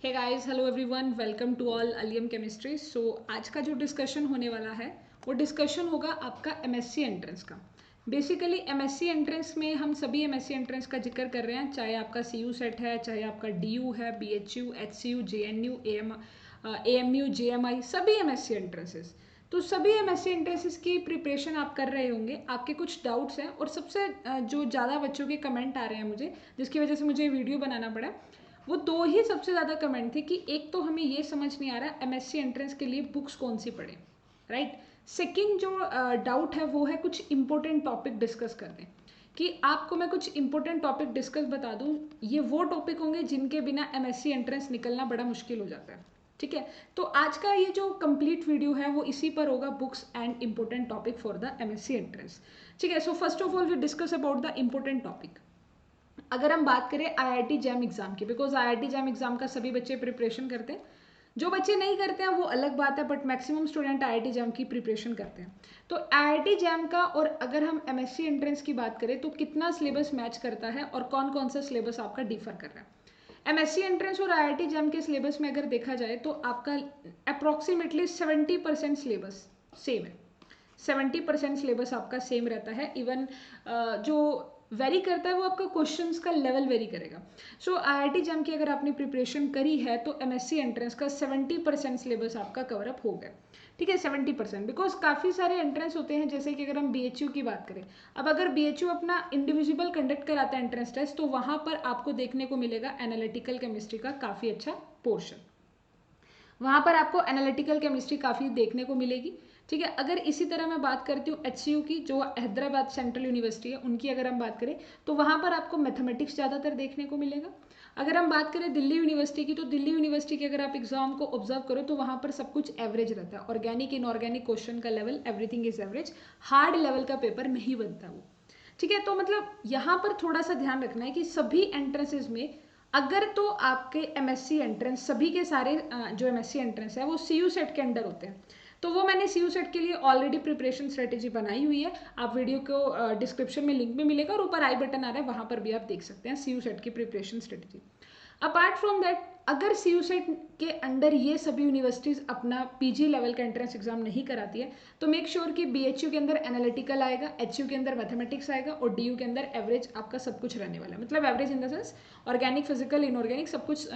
Hey guys, hello everyone, welcome to all अलियम chemistry. So आज का जो डिस्कशन होने वाला है वो डिस्कशन होगा आपका एमएससी एंट्रेंस का। बेसिकली एमएससी एंट्रेंस में हम सभी एमएससी एंट्रेंस का जिक्र कर रहे हैं, चाहे आपका सीयू सेट है, चाहे आपका डीयू है, BHU, HCU, JNU, AMU, JMI, सभी एमएससी एंट्रेंसेस। तो सभी एमएससी एंट्रेंसेस की प्रिपरेशन आप कर रहे होंगे, आपके कुछ डाउट्स हैं और सबसे जो ज़्यादा बच्चों के कमेंट आ रहे हैं मुझे, जिसकी वजह से मुझे वीडियो बनाना पड़ा, वो दो ही सबसे ज़्यादा कमेंट थे कि एक तो हमें ये समझ नहीं आ रहा एमएससी एंट्रेंस के लिए बुक्स कौन सी पढ़ें, राइट। सेकंड जो डाउट है वो है कुछ इंपॉर्टेंट टॉपिक डिस्कस कर दें, कि आपको मैं कुछ इंपॉर्टेंट टॉपिक डिस्कस बता दूं। ये वो टॉपिक होंगे जिनके बिना एमएससी एंट्रेंस निकलना बड़ा मुश्किल हो जाता है, ठीक है। तो आज का ये जो कंप्लीट वीडियो है वो इसी पर होगा, books and important topic for the MSc entrance, ठीक है। So first of all we discuss about the important topic. अगर हम बात करें आईआईटी जैम एग्जाम की, बिकॉज आईआईटी जैम एग्जाम का सभी बच्चे प्रिपरेशन करते हैं, जो बच्चे नहीं करते हैं वो अलग बात है, but maximum student IIT jam की प्रिपरेशन करते हैं। तो आईआईटी जैम का, और अगर हम एमएससी एंट्रेंस की बात करें तो कितना सिलेबस मैच करता है और कौन कौन सा सिलेबस आपका डिफर कर रहा है। एमएससी एंट्रेंस और आईआईटी जैम के सिलेबस में अगर देखा जाए तो आपका अप्रॉक्सीमेटली 70% सिलेबस सेम है। 70% सिलेबस आपका सेम रहता है। इवन जो वेरी करता है वो आपका क्वेश्चंस का लेवल वेरी करेगा। सो आईआईटी जैम की अगर आपने प्रिपरेशन करी है तो एमएससी एंट्रेंस का 70% सिलेबस आपका कवर अप हो गया, ठीक है। 70%, बिकॉज काफ़ी सारे एंट्रेंस होते हैं, जैसे कि अगर हम बीएचयू की बात करें, अब अगर बीएचयू अपना इंडिविजुअल कंडक्ट कराता है एंट्रेंस टेस्ट, तो वहाँ पर आपको देखने को मिलेगा एनालिटिकल केमिस्ट्री का काफ़ी अच्छा पोर्शन। वहाँ पर आपको एनालिटिकल केमिस्ट्री काफ़ी देखने को मिलेगी, ठीक है। अगर इसी तरह मैं बात करती हूँ एचसीयू की, जो हैदराबाद सेंट्रल यूनिवर्सिटी है, उनकी अगर हम बात करें तो वहाँ पर आपको मैथमेटिक्स ज़्यादातर देखने को मिलेगा। अगर हम बात करें दिल्ली यूनिवर्सिटी की, तो दिल्ली यूनिवर्सिटी के अगर आप एग्जाम को ऑब्जर्व करो तो वहाँ पर सब कुछ एवरेज रहता है। ऑर्गेनिक इनऑर्गेनिक क्वेश्चन का level, everything is average, hard level का पेपर नहीं बनता वो, ठीक है। तो मतलब यहाँ पर थोड़ा सा ध्यान रखना है कि सभी एंट्रेंसेज में, अगर तो आपके एमएससी एंट्रेंस, सभी के सारे जो एमएससी एंट्रेंस है वो सीयू सेट के अंडर होते हैं, तो वो मैंने सीयू सेट के लिए ऑलरेडी प्रिपरेशन स्ट्रेटेजी बनाई हुई है। आप वीडियो को डिस्क्रिप्शन में लिंक में मिलेगा और ऊपर आई बटन आ रहा है, वहाँ पर भी आप देख सकते हैं सीयू सेट की preparation strategy. Apart from that, अगर सीयू सेट के अंडर ये सभी यूनिवर्सिटीज़ अपना पीजी लेवल का एंट्रेंस एग्जाम नहीं कराती है, तो मेक श्योर कि बीएचयू के अंदर एनालिटिकल आएगा, एचयू के अंदर मैथमेटिक्स आएगा और डीयू के अंदर एवरेज आपका सब कुछ रहने वाला है। मतलब average in the sense organic, physical, inorganic सब कुछ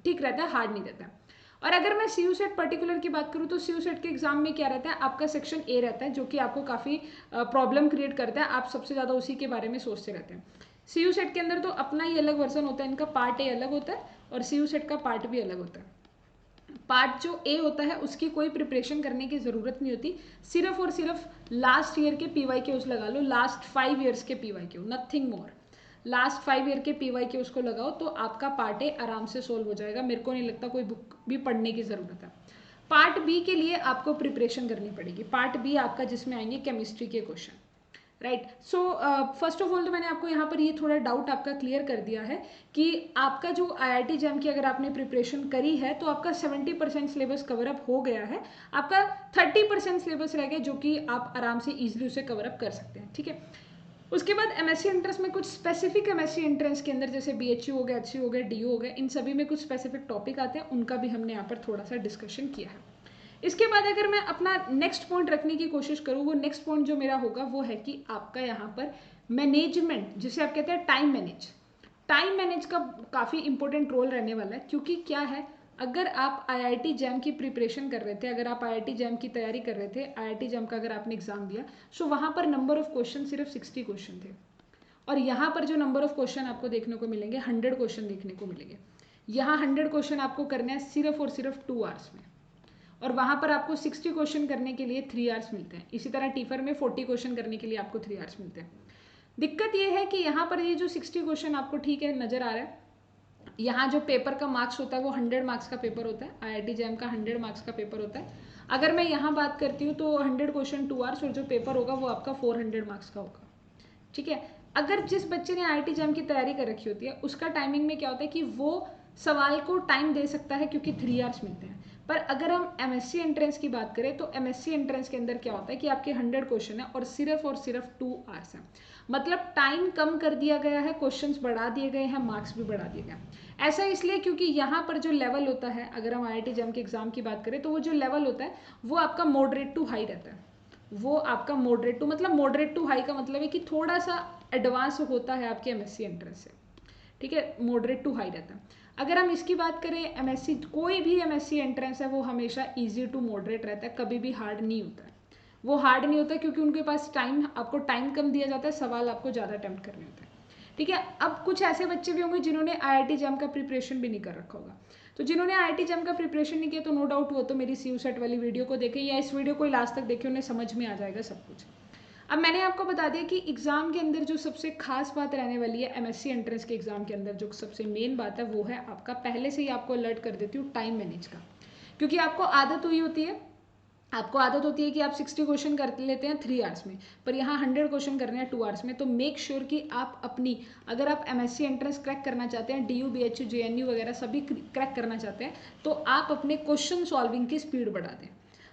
ठीक रहता है, हार्ड नहीं रहता है। और अगर मैं सीयू सेट पर्टिकुलर की बात करूँ तो सीयू सेट के एग्जाम में क्या रहता है, आपका सेक्शन ए रहता है, जो कि आपको काफ़ी प्रॉब्लम क्रिएट करता है। आप सबसे ज़्यादा उसी के बारे में सोचते रहते हैं। सीयू सेट के अंदर तो अपना ही अलग वर्जन होता है, इनका पार्ट ए अलग होता है और सीयू सेट का पार्ट भी अलग होता है। पार्ट जो ए होता है उसकी कोई प्रिपरेशन करने की ज़रूरत नहीं होती, सिर्फ और सिर्फ लास्ट ईयर के पीवाई के उस लगा लो, लास्ट 5 ईयर्स के पीवाई के, नथिंग मोर। लास्ट 5 ईयर के पीवाई के उसको लगाओ तो आपका पार्ट ए आराम से सोल्व हो जाएगा। मेरे को नहीं लगता कोई बुक भी पढ़ने की ज़रूरत है। पार्ट बी के लिए आपको प्रिपरेशन करनी पड़ेगी। पार्ट बी आपका जिसमें आएंगे केमिस्ट्री के question, right. So first of all तो मैंने आपको यहाँ पर ये थोड़ा डाउट आपका क्लियर कर दिया है कि आपका जो आईआईटी जैम की अगर आपने प्रिपरेशन करी है तो आपका 70% सिलेबस कवर अप हो गया है। आपका 30% सिलेबस रह गया, जो कि आप आराम से ईजिली उसे कवर अप कर सकते हैं, ठीक है। उसके बाद एमएससी एंट्रेंस में कुछ स्पेसिफिक एमएससी एंट्रेंस के अंदर, जैसे बीएचयू हो गया, एचसीयू हो गया, डीयू हो गया, इन सभी में कुछ स्पेसिफिक टॉपिक आते हैं, उनका भी हमने यहाँ पर थोड़ा सा डिस्कशन किया है। इसके बाद अगर मैं अपना नेक्स्ट पॉइंट रखने की कोशिश करूँ, वो नेक्स्ट पॉइंट जो मेरा होगा वो है कि आपका यहाँ पर मैनेजमेंट, जिसे आप कहते हैं टाइम मैनेज का काफ़ी इंपॉर्टेंट रोल रहने वाला है। क्योंकि क्या है, अगर आप आईआईटी जैम की प्रिपरेशन कर रहे थे, अगर आप आईआईटी जैम की तैयारी कर रहे थे, आईआईटी जैम का अगर आपने एग्जाम दिया, सो वहाँ पर नंबर ऑफ क्वेश्चन सिर्फ 60 क्वेश्चन थे, और यहाँ पर जो नंबर ऑफ क्वेश्चन आपको देखने को मिलेंगे 100 क्वेश्चन देखने को मिलेंगे। यहाँ 100 क्वेश्चन आपको करने हैं सिर्फ और सिर्फ 2 आवर्स में, और वहाँ पर आपको 60 क्वेश्चन करने के लिए 3 आवर्स मिलते हैं। इसी तरह टीफर में 40 क्वेश्चन करने के लिए आपको 3 आवर्स मिलते हैं। दिक्कत ये है कि यहाँ पर ये जो 60 क्वेश्चन आपको ठीक है नज़र आ रहा है, यहाँ जो पेपर का मार्क्स होता है वो 100 मार्क्स का पेपर होता है। आईआईटी जैम का 100 मार्क्स का पेपर होता है। अगर मैं यहाँ बात करती हूँ तो 100 क्वेश्चन 2 आवर्स, और जो पेपर होगा वो आपका 400 मार्क्स का होगा, ठीक है। अगर जिस बच्चे ने आईआईटी जैम की तैयारी कर रखी होती है, उसका टाइमिंग में क्या होता है कि वो सवाल को टाइम दे सकता है, क्योंकि 3 आवर्स मिलते हैं। पर अगर हम एमएससी एंट्रेंस की बात करें तो एमएससी एंट्रेंस के अंदर क्या होता है कि आपके 100 क्वेश्चन है और सिर्फ 2 आवर्स हैं। मतलब टाइम कम कर दिया गया है, क्वेश्चंस बढ़ा दिए गए हैं, मार्क्स भी बढ़ा दिए गए हैं। ऐसा इसलिए क्योंकि यहाँ पर जो लेवल होता है, अगर हम IIT JEM के एग्जाम की बात करें तो वो जो लेवल होता है वो आपका मॉडरेट टू हाई रहता है। वो आपका मॉडरेट टू मतलब मॉडरेट टू हाई का मतलब है कि थोड़ा सा एडवांस होता है आपके एमएससी एंट्रेंस से, ठीक है, मॉडरेट टू हाई रहता है। अगर हम इसकी बात करें एमएससी, कोई भी एमएससी एंट्रेंस है वो हमेशा इजी टू मॉडरेट रहता है, कभी भी हार्ड नहीं होता है। वो हार्ड नहीं होता क्योंकि उनके पास टाइम, आपको टाइम कम दिया जाता है, सवाल आपको ज़्यादा अटेम्प्ट करने होते हैं, ठीक है। अब कुछ ऐसे बच्चे भी होंगे जिन्होंने IIT JEM का प्रिपरेशन भी नहीं कर रखा होगा, तो जिन्होंने IIT JEM का प्रिपरेशन नहीं किया तो नो डाउट वो तो मेरी CUSET वाली वीडियो को देखें या इस वीडियो को लास्ट तक देखें, उन्हें समझ में आ जाएगा सब कुछ। अब मैंने आपको बता दिया कि एग्जाम के अंदर जो सबसे खास बात रहने वाली है एमएससी एंट्रेंस के एग्जाम के अंदर, जो सबसे मेन बात है वो है आपका, पहले से ही आपको अलर्ट कर देती हूँ, टाइम मैनेज का। क्योंकि आपको आदत होती है कि आप 60 क्वेश्चन कर लेते हैं 3 आवर्स में, पर यहाँ 100 क्वेश्चन करने हैं 2 आवर्स में। तो मेक श्योर कि आप अपनी, अगर आप एमएससी एंट्रेंस क्रैक करना चाहते हैं, DU BHU JNU वगैरह सभी क्रैक करना चाहते हैं, तो आप अपने क्वेश्चन सॉल्विंग की स्पीड बढ़ा दें।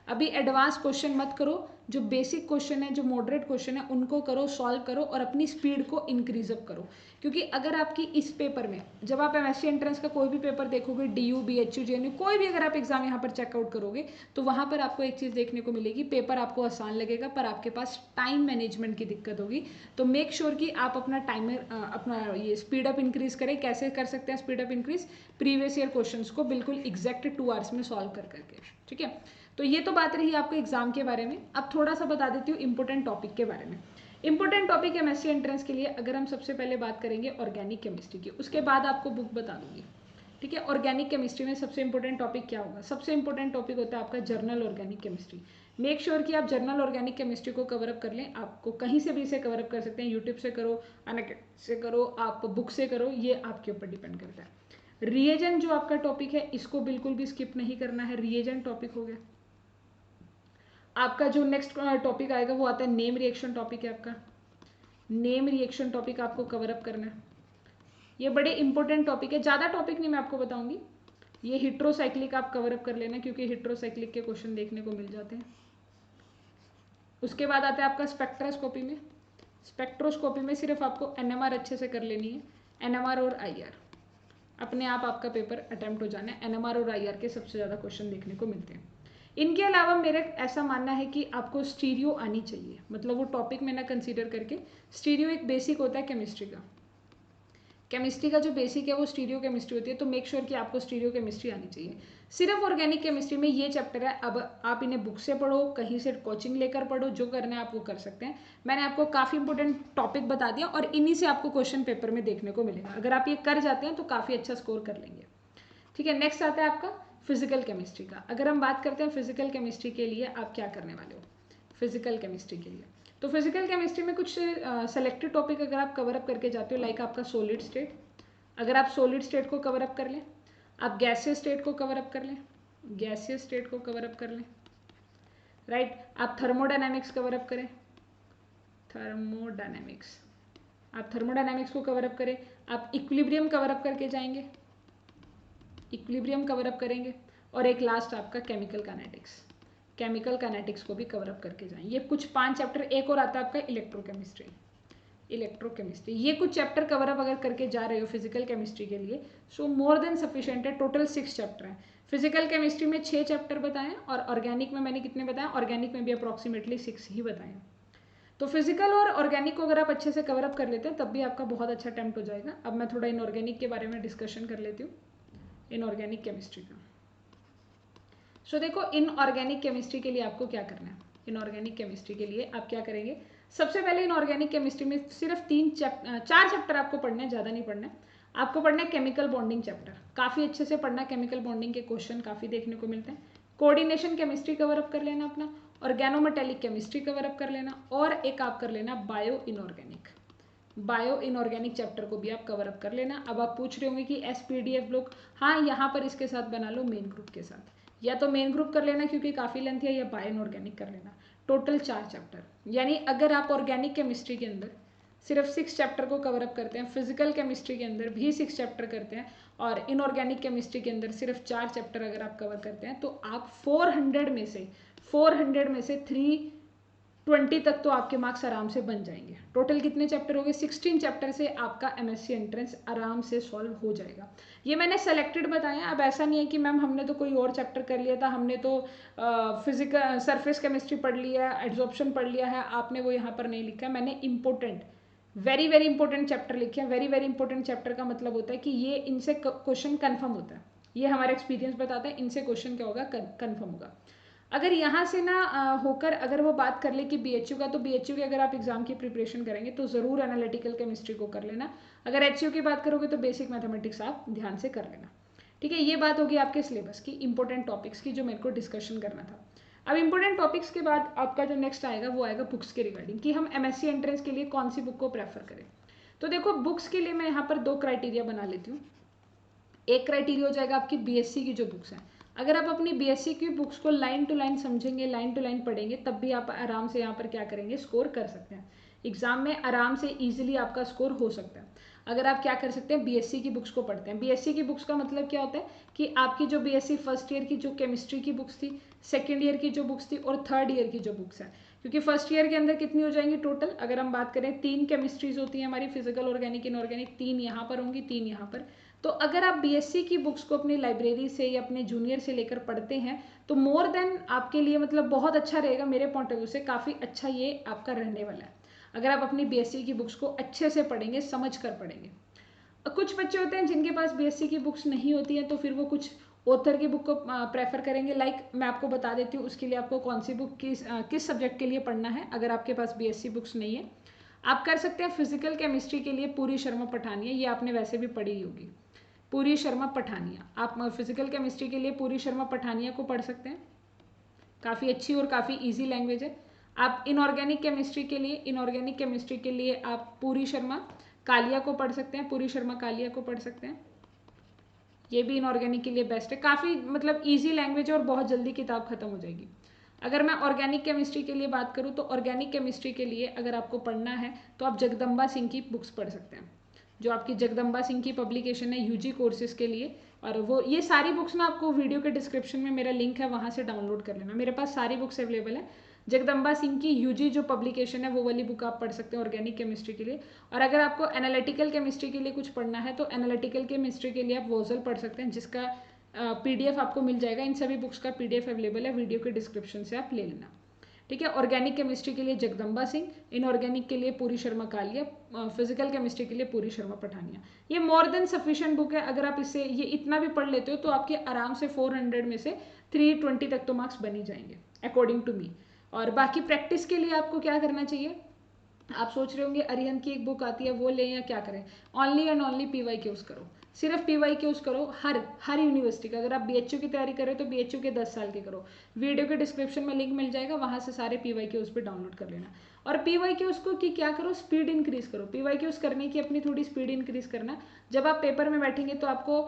अभी एडवांस क्वेश्चन मत करो, जो बेसिक क्वेश्चन है, जो मॉडरेट क्वेश्चन है, उनको करो, सॉल्व करो और अपनी स्पीड को इंक्रीज अप करो। क्योंकि अगर आपकी इस पेपर में, जब आप एमएससी एंट्रेंस का कोई भी पेपर देखोगे, DU BHU JNU कोई भी अगर आप एग्जाम यहाँ पर चेकआउट करोगे, तो वहाँ पर आपको एक चीज़ देखने को मिलेगी, पेपर आपको आसान लगेगा पर आपके पास टाइम मैनेजमेंट की दिक्कत होगी। तो मेक श्योर कि आप अपना टाइमर, अपना ये स्पीड अप इंक्रीज करें। कैसे कर सकते हैं speed up increase? Previous year questions को बिल्कुल एग्जैक्ट 2 आवर्स में सॉल्व करके, ठीक है। तो ये तो बात रही आपको एग्जाम के बारे में। अब थोड़ा सा बता देती हूँ इंपॉर्टेंट टॉपिक के बारे में। इंपॉर्टेंट टॉपिक एमएससी एंट्रेंस के लिए अगर हम सबसे पहले बात करेंगे ऑर्गेनिक केमिस्ट्री की, उसके बाद आपको बुक बता दूंगी, ठीक है। ऑर्गेनिक केमिस्ट्री में सबसे इंपॉर्टेंट टॉपिक क्या होगा? सबसे इंपॉर्टेंट टॉपिक होता है आपका journal organic chemistry. Make sure कि आप जर्नल ऑर्गेनिक केमिस्ट्री को कवर अप कर लें। आपको कहीं से भी इसे कवर अप कर सकते हैं, यूट्यूब से करो, अनअकैडमी से करो, आप बुक से करो, ये आपके ऊपर डिपेंड करता है। रिएजेंट जो आपका टॉपिक है इसको बिल्कुल भी स्किप नहीं करना है, रिएजेंट टॉपिक हो गया। आपका जो नेक्स्ट टॉपिक आएगा वो आता है नेम रिएक्शन टॉपिक है आपका। नेम रिएक्शन टॉपिक आपको कवर अप करना है। ये बड़े इंपॉर्टेंट टॉपिक है, ज़्यादा टॉपिक नहीं मैं आपको बताऊंगी। ये हिट्रोसाइक्लिक आप कवर अप कर लेना क्योंकि हिट्रोसाइक्लिक के क्वेश्चन देखने को मिल जाते हैं। उसके बाद आता है आपका स्पेक्ट्रोस्कोपी में। स्पेक्ट्रोस्कोपी में सिर्फ आपको NMR अच्छे से कर लेनी है, NMR और IR। अपने आप आपका पेपर अटेम्प्ट हो जाना है। NMR और IR के सबसे ज़्यादा क्वेश्चन देखने को मिलते हैं। इनके अलावा मेरा ऐसा मानना है कि आपको स्टीरियो आनी चाहिए, मतलब वो टॉपिक में ना कंसीडर करके, स्टीरियो एक बेसिक होता है केमिस्ट्री का। केमिस्ट्री का जो बेसिक है वो स्टीरियो केमिस्ट्री होती है, तो मेक श्योर कि आपको स्टीरियो केमिस्ट्री आनी चाहिए। सिर्फ ऑर्गेनिक केमिस्ट्री में ये चैप्टर है। अब आप इन्हें बुक से पढ़ो, कहीं से कोचिंग लेकर पढ़ो, जो करना है आप वो कर सकते हैं। मैंने आपको काफ़ी इंपॉर्टेंट टॉपिक बता दिया और इन्हीं से आपको क्वेश्चन पेपर में देखने को मिलेगा। अगर आप ये कर जाते हैं तो काफ़ी अच्छा स्कोर कर लेंगे, ठीक है। नेक्स्ट आता है आपका फिजिकल केमिस्ट्री का। अगर हम बात करते हैं फिजिकल केमिस्ट्री के लिए आप क्या करने वाले हो फिजिकल केमिस्ट्री के लिए, तो फिजिकल केमिस्ट्री में कुछ सेलेक्टेड टॉपिक अगर आप कवर अप करके जाते हो, लाइक आपका सॉलिड स्टेट। अगर आप सॉलिड स्टेट को कवर अप कर लें, आप गैसियस स्टेट को कवर अप कर लें, गैसियस स्टेट को कवर अप कर लें, राइट। आप थर्मोडायनेमिक्स कवर अप करें, थर्मोडायनेमिक्स, आप थर्मोडायनेमिक्स को कवर अप करें। आप इक्विलिब्रियम कवर अप करके जाएंगे, इक्विलिब्रियम कवर अप करेंगे। और एक लास्ट आपका केमिकल काइनेटिक्स, केमिकल काइनेटिक्स को भी कवर अप करके जाएंगे। ये कुछ 5 चैप्टर। एक और आता है आपका इलेक्ट्रोकेमिस्ट्री, इलेक्ट्रोकेमिस्ट्री। ये कुछ चैप्टर कवर अप अगर करके जा रहे हो फिजिकल केमिस्ट्री के लिए, सो मोर देन सफिशिएंट है। टोटल 6 चैप्टर हैं। फिजिकल केमिस्ट्री में 6 चैप्टर बताएं और ऑर्गेनिक में मैंने कितने बताएं? ऑर्गेनिक में भी अप्रॉक्सीमेटली 6 ही बताएं। तो फिजिकल और ऑर्गेनिक को अगर आप अच्छे से कवर अप कर लेते हैं तब भी आपका बहुत अच्छा अटेम्प्ट हो जाएगा। अब मैं थोड़ा इनऑर्गेनिक के बारे में डिस्कशन कर लेती हूँ, इनऑर्गेनिक केमिस्ट्री का। सो देखो, इनऑर्गेनिक केमिस्ट्री के लिए आपको क्या करना है? इनऑर्गेनिक केमिस्ट्री के लिए आप क्या करेंगे? सबसे पहले इनऑर्गेनिक केमिस्ट्री में सिर्फ 4 चैप्टर आपको पढ़ना है, ज़्यादा नहीं पढ़ना है। आपको पढ़ना है केमिकल बॉन्डिंग चैप्टर, काफ़ी अच्छे से पढ़ना है। केमिकल बॉन्डिंग के क्वेश्चन काफ़ी देखने को मिलते हैं। कोऑर्डिनेशन केमिस्ट्री कवर अप कर लेना अपना, ऑर्गेनोमेटेलिक केमिस्ट्री कवर अप कर लेना, और एक आप कर लेना bio inorganic. Bio inorganic chapter को भी आप कवर अप कर लेना। अब आप पूछ रहे होंगे कि SPDF ब्लॉक, हाँ यहाँ पर इसके साथ बना लो मेन ग्रुप के साथ, या तो मेन ग्रुप कर लेना क्योंकि काफ़ी लेंथ है, या बायो इनऑर्गेनिक कर लेना। टोटल 4 चैप्टर, यानी अगर आप ऑर्गेनिक केमिस्ट्री के अंदर सिर्फ 6 चैप्टर को कवर अप करते हैं। फिजिकल केमिस्ट्री के अंदर भी 6 चैप्टर करते हैं और इनऑर्गेनिक केमिस्ट्री के अंदर सिर्फ 4 चैप्टर अगर आप कवर करते हैं तो आप 400 में से 320 तक तो आपके मार्क्स आराम से बन जाएंगे। टोटल कितने चैप्टर हो गए? 16 चैप्टर से आपका एमएससी एंट्रेंस आराम से सॉल्व हो जाएगा। ये मैंने सेलेक्टेड बताया। अब ऐसा नहीं है कि मैम हमने तो कोई और चैप्टर कर लिया था, हमने तो फिजिकल सरफेस केमिस्ट्री पढ़ लिया है, एड्जॉर्प्शन पढ़ लिया है, आपने वो यहाँ पर नहीं लिखा है। मैंने important very very important chapter लिखे हैं। वेरी वेरी इंपॉर्टेंट चैप्टर का मतलब होता है कि ये इनसे क्वेश्चन कन्फर्म होता है। ये हमारा एक्सपीरियंस बताता है इनसे क्वेश्चन क्या होगा, कन्फर्म होगा। अगर यहाँ से ना होकर अगर वो बात कर ले कि बीएचयू का, तो बीएचयू के अगर आप एग्जाम की प्रिपरेशन करेंगे तो ज़रूर एनालिटिकल केमिस्ट्री को कर लेना। अगर एचयू की बात करोगे तो बेसिक मैथमेटिक्स आप ध्यान से कर लेना। ठीक है, ये बात होगी आपके सिलेबस की, इंपॉर्टेंट टॉपिक्स की, जो मेरे को डिस्कशन करना था। अब इंपॉर्टेंट टॉपिक्स के बाद आपका जो नेक्स्ट आएगा वो आएगा बुक्स के रिगार्डिंग, कि हम एमएससी एंट्रेंस के लिए कौन सी बुक को प्रेफर करें। तो देखो, बुक्स के लिए मैं यहाँ पर 2 क्राइटेरिया बना लेती हूँ। एक क्राइटेरिया हो जाएगा आपकी बीएससी की जो बुक्स हैं। अगर आप अपनी बीएससी की बुक्स को लाइन टू लाइन समझेंगे, लाइन टू लाइन पढ़ेंगे, तब भी आप आराम से यहाँ पर क्या करेंगे, स्कोर कर सकते हैं। एग्जाम में आराम से इजीली आपका स्कोर हो सकता है अगर आप क्या कर सकते हैं, बीएससी की बुक्स को पढ़ते हैं। बीएससी की बुक्स का मतलब क्या होता है कि आपकी जो बीएससी फर्स्ट ईयर की जो केमिस्ट्री की बुक्स थी, सेकेंड ईयर की जो बुक्स थी और थर्ड ईयर की जो बुक्स हैं, क्योंकि फर्स्ट ईयर के अंदर कितनी हो जाएंगी टोटल, अगर हम बात करें 3 केमिस्ट्रीज होती हैं हमारी, फिजिकल, ऑर्गेनिक, इनऑर्गेनिक, 3 यहाँ पर होंगी, 3 यहाँ पर। तो अगर आप बीएससी की बुक्स को अपनी लाइब्रेरी से या अपने जूनियर से लेकर पढ़ते हैं तो मोर देन आपके लिए मतलब बहुत अच्छा रहेगा। मेरे पॉइंट ऑफ व्यू से काफ़ी अच्छा ये आपका रहने वाला है अगर आप अपनी बीएससी की बुक्स को अच्छे से पढ़ेंगे, समझ कर पढ़ेंगे। कुछ बच्चे होते हैं जिनके पास बीएससी की बुक्स नहीं होती हैं, तो फिर वो कुछ ऑथर की बुक को प्रेफर करेंगे। लाइक मैं आपको बता देती हूँ उसके लिए आपको कौन सी बुक किस सब्जेक्ट के लिए पढ़ना है। अगर आपके पास बीएससी बुक्स नहीं है, आप कर सकते हैं फिजिकल केमिस्ट्री के लिए पूरी शर्मा पठानिया, ये आपने वैसे भी पढ़ी होगी, पूरी शर्मा पठानिया। आप फिजिकल केमिस्ट्री के लिए पूरी शर्मा पठानिया को पढ़ सकते हैं, काफ़ी अच्छी और काफ़ी इजी लैंग्वेज है। आप इनऑर्गेनिक केमिस्ट्री के लिए आप पूरी शर्मा कालिया को पढ़ सकते हैं, पूरी शर्मा कालिया को पढ़ सकते हैं, ये भी इनऑर्गेनिक के लिए बेस्ट है। काफ़ी मतलब इजी लैंग्वेज है और बहुत जल्दी किताब खत्म हो जाएगी। अगर मैं ऑर्गेनिक केमिस्ट्री के लिए बात करूँ तो ऑर्गेनिक केमिस्ट्री के लिए अगर आपको पढ़ना है तो आप जगदम्बा सिंह की बुक्स पढ़ सकते हैं, जो आपकी जगदम्बा सिंह की पब्लिकेशन है यूजी कोर्सेज के लिए। और वो ये सारी बुक्स ना आपको वीडियो के डिस्क्रिप्शन में मेरा लिंक है, वहाँ से डाउनलोड कर लेना। मेरे पास सारी बुक्स अवेलेबल है। जगदम्बा सिंह की यूजी जो पब्लिकेशन है वो वाली बुक आप पढ़ सकते हैं ऑर्गेनिक केमिस्ट्री के लिए। और अगर आपको एनालिटिकल केमिस्ट्री के लिए कुछ पढ़ना है तो एनालिटिकल केमिस्ट्री के लिए आप वोजल पढ़ सकते हैं, जिसका पीडीएफ आपको मिल जाएगा। इन सभी बुक्स का पीडीएफ अवेलेबल है, वीडियो के डिस्क्रिप्शन से आप ले लेना। ठीक है, ऑर्गेनिक केमिस्ट्री के लिए जगदम्बा सिंह, इनऑर्गेनिक के लिए पूरी शर्मा कालिया, फिजिकल केमिस्ट्री के लिए पूरी शर्मा पठानिया। ये मोर देन सफिशिएंट बुक है। अगर आप इससे ये इतना भी पढ़ लेते हो तो आपके आराम से 400 में से 320 तक तो मार्क्स बन ही जाएंगे अकॉर्डिंग टू मी। और बाकी प्रैक्टिस के लिए आपको क्या करना चाहिए, आप सोच रहे होंगे अरिहंत की एक बुक आती है वो लें या क्या करें। Only and only PYQs करो, सिर्फ पीवाई क्यूज करो। हर यूनिवर्सिटी का, अगर आप बीएचयू की तैयारी करें तो बीएचयू के 10 साल के करो। वीडियो के डिस्क्रिप्शन में लिंक मिल जाएगा, वहां से सारे पीवाई क्यूज पे डाउनलोड कर लेना। और पीवाई क्यूज को कि क्या करो, स्पीड इंक्रीज करो। पीवाई क्यूज करने की अपनी थोड़ी स्पीड इंक्रीज करना। जब आप पेपर में बैठेंगे तो आपको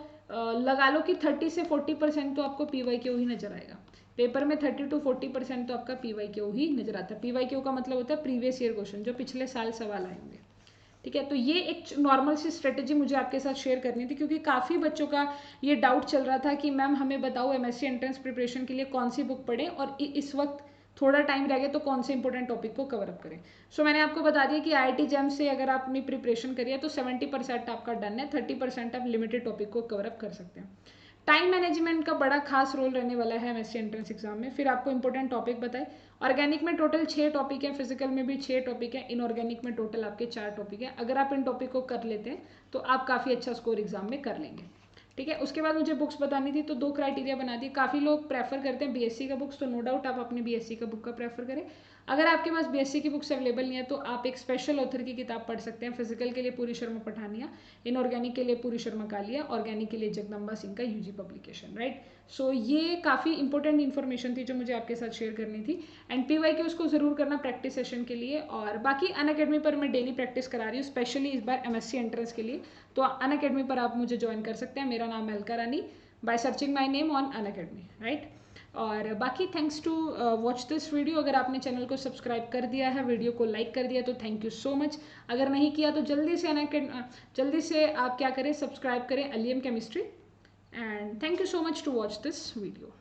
लगा लो कि 30 से 40% तो आपको पीवाई क्यू ही नजर आएगा। पेपर में 30 to 40% तो आपका पीवाई क्यू ही नजर आता है। पीवाई क्यू का मतलब होता है प्रीवियस ईयर क्वेश्चन, जो पिछले साल सवाल आए होंगे। ठीक है, तो ये एक नॉर्मल सी स्ट्रेटेजी मुझे आपके साथ शेयर करनी थी, क्योंकि काफ़ी बच्चों का ये डाउट चल रहा था कि मैम हमें बताओ एमएससी एंट्रेंस प्रिपरेशन के लिए कौन सी बुक पढ़ें और इस वक्त थोड़ा टाइम रह गया तो कौन से इंपॉर्टेंट टॉपिक को कवर अप करें। सो मैंने आपको बता दिया कि आईआईटी जेम से अगर आप अपनी प्रिपरेशन करिए तो 70% आपका डन है, 30% आप लिमिटेड टॉपिक को कवर अप कर सकते हैं। टाइम मैनेजमेंट का बड़ा खास रोल रहने वाला है एमएससी एंट्रेंस एग्जाम में। फिर आपको इंपॉर्टेंट टॉपिक बताए, ऑर्गेनिक में टोटल 6 टॉपिक है, फिजिकल में भी 6 टॉपिक है, इनऑर्गेनिक में टोटल आपके 4 टॉपिक है। अगर आप इन टॉपिक को कर लेते हैं तो आप काफ़ी अच्छा स्कोर एग्जाम में कर लेंगे। ठीक है, उसके बाद मुझे बुक्स बतानी थी तो 2 क्राइटेरिया बना दिए। काफ़ी लोग प्रेफर करते हैं बीएससी का बुक्स, तो नो डाउट आप अपने बीएससी का बुक का प्रेफर करें। अगर आपके पास बीएससी की बुक्स अवेलेबल नहीं है तो आप एक स्पेशल ऑथर की किताब पढ़ सकते हैं। फिजिकल के लिए पूरी शर्मा पठानिया, इनऑर्गेनिक के लिए पूरी शर्मा कालिया, ऑर्गेनिक के लिए जगदम्बा सिंह का यूजी पब्लिकेशन। राइट, सो ये काफ़ी इंपॉर्टेंट इन्फॉर्मेशन थी जो मुझे आपके साथ शेयर करनी थी। एंड पीवाई के उसको ज़रूर करना प्रैक्टिस सेशन के लिए। और बाकी अनअकैडमी पर मैं डेली प्रैक्टिस करा रही हूँ, स्पेशली इस बार एमएससी एंट्रेंस के लिए। तो अनअकैडमी पर आप मुझे ज्वाइन कर सकते हैं। मेरा नाम है Alka Rani, by searching my name on Unacademy. Right, और बाकी thanks to watch this video. अगर आपने चैनल को सब्सक्राइब कर दिया है, वीडियो को लाइक कर दिया तो थैंक यू सो मच। अगर नहीं किया तो जल्दी से आप क्या करें, सब्सक्राइब करें अलियम chemistry. And thank you so much to watch this video.